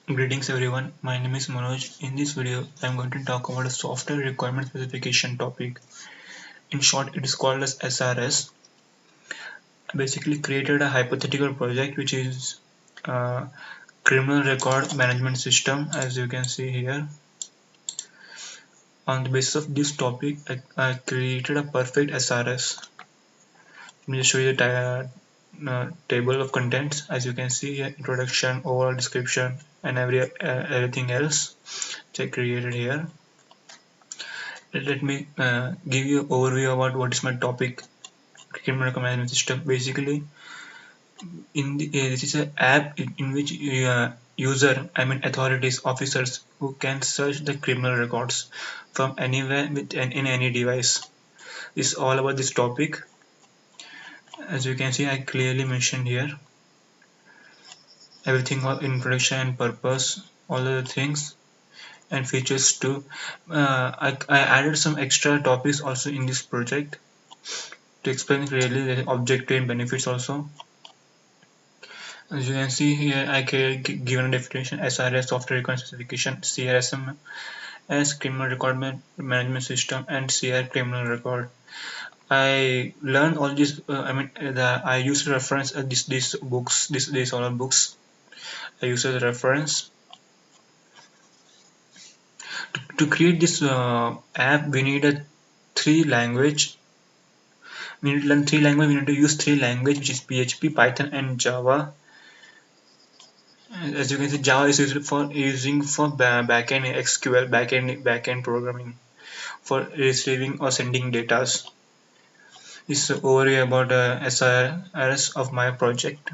Greetings everyone, my name is Manoj. In this video, I am going to talk about a software requirement specification topic. In short, it is called as SRS. I basically created a hypothetical project which is criminal record management system, as you can see here. On the basis of this topic, I created a perfect SRS. Let me just show you the table of contents. As you can see here, introduction, overall description, and everything else which I created here. Let me give you an overview about what is my topic, criminal record management system. Basically, this is an app in which authorities, officers who can search the criminal records from anywhere in any device. It's all about this topic. As you can see, I clearly mentioned here everything in introduction and purpose, all of the things and features too. I added some extra topics also in this project to explain clearly the objective and benefits also. As you can see here, I can given a definition: SRS, software record specification, CRSM as criminal record management system, and CR criminal record. I learned all this. I used to reference these books, these all books. I used as a reference to create this app. We need a three language. We need to learn three language. We need to use three language, which is PHP, Python, and Java. As you can see, Java is used for backend SQL, backend programming for receiving or sending data. This is overview about SRS of my project.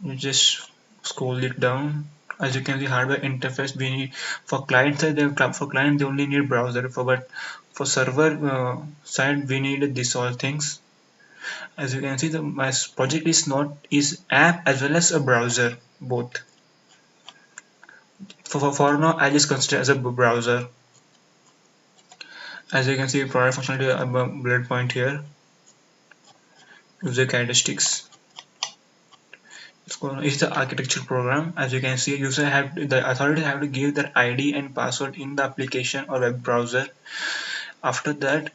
You just scroll it down. As you can see, hardware interface we need for client side. For client they only need browser. But for server side we need these all things. As you can see, my project is app as well as a browser both. For now, I just consider as a browser. As you can see, product functionality bullet point here. User characteristics. It's the architecture program. As you can see, the authorities have to give their ID and password in the application or web browser. After that,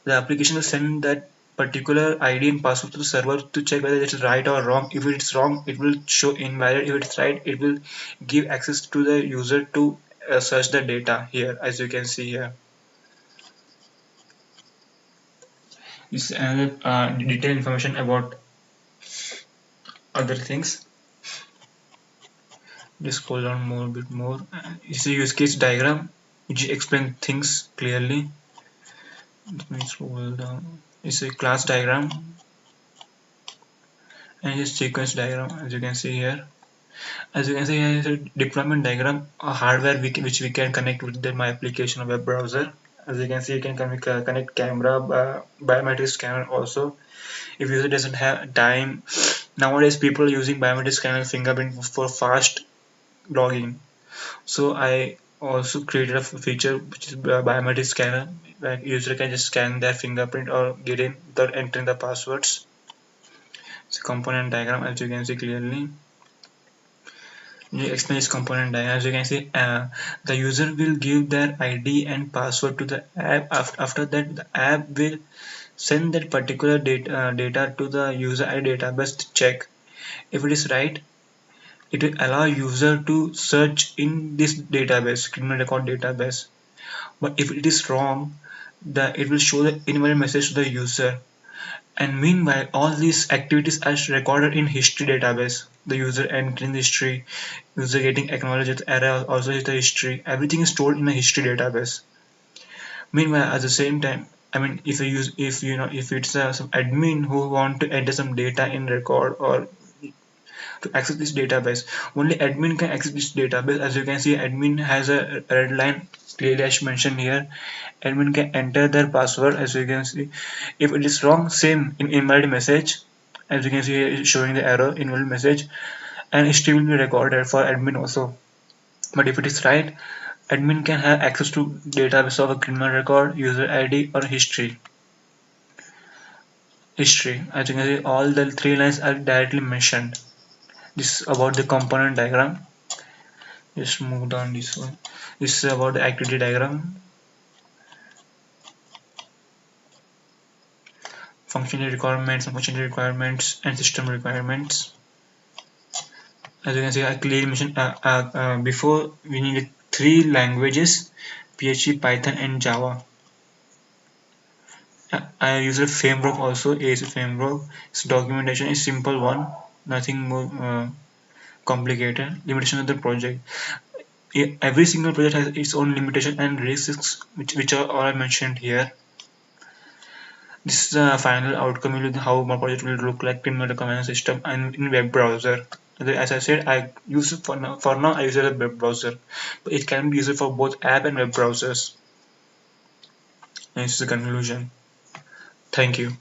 the application will send that particular ID and password to the server to check whether it is right or wrong. If it's wrong, it will show invalid. If it's right, it will give access to the user to search the data here. As you can see here, this is another detailed information about other things. Just scroll down more a bit more. It's a use case diagram which explains things clearly. Let me scroll down. It's a class diagram and a sequence diagram, as you can see here. As you can see, here is a deployment diagram, a hardware which we can connect with my application or web browser. As you can see, you can connect camera, biometric scanner also. If user doesn't have time, nowadays people are using biometric scanner fingerprint for fast login. So I also created a feature which is biometric scanner, where user can just scan their fingerprint or get in without entering the passwords. It's a component diagram, as you can see clearly. Explain this component diagram. As you can see, the user will give their ID and password to the app. After that, the app will send that particular data to the user ID database to check. If it is right, it will allow user to search in this database, criminal record database. But if it is wrong, it will show the invalid message to the user. And meanwhile, all these activities are recorded in history database. The user entering the history, user getting acknowledged error, also is the history. Everything is stored in a history database. Meanwhile, at the same time, if it's some admin who want to enter some data in record or to access this database, only admin can access this database. As you can see, admin has a red line clearly as mentioned here. Admin can enter their password. As you can see, if it is wrong, same in invalid message. As you can see here, it's showing the error invalid message, and history will be recorded for admin also. But if it is right, admin can have access to database of a criminal record, user ID, or history. As you can see, all the three lines are directly mentioned. This is about the component diagram. Just move down this one. This is about the activity diagram, functionality requirements, and system requirements. As you can see, I clearly mentioned before we needed three languages: PHP, Python, and Java. I use a framework also, ASP framework. So documentation is simple one, nothing more complicated. Limitation of the project. Every single project has its own limitation and risks, which are all mentioned here. This is the final outcome will how my project will look like in my command system and in web browser. As I said, I use it for now. For now, I use it as a web browser, but it can be used for both app and web browsers. And this is the conclusion. Thank you.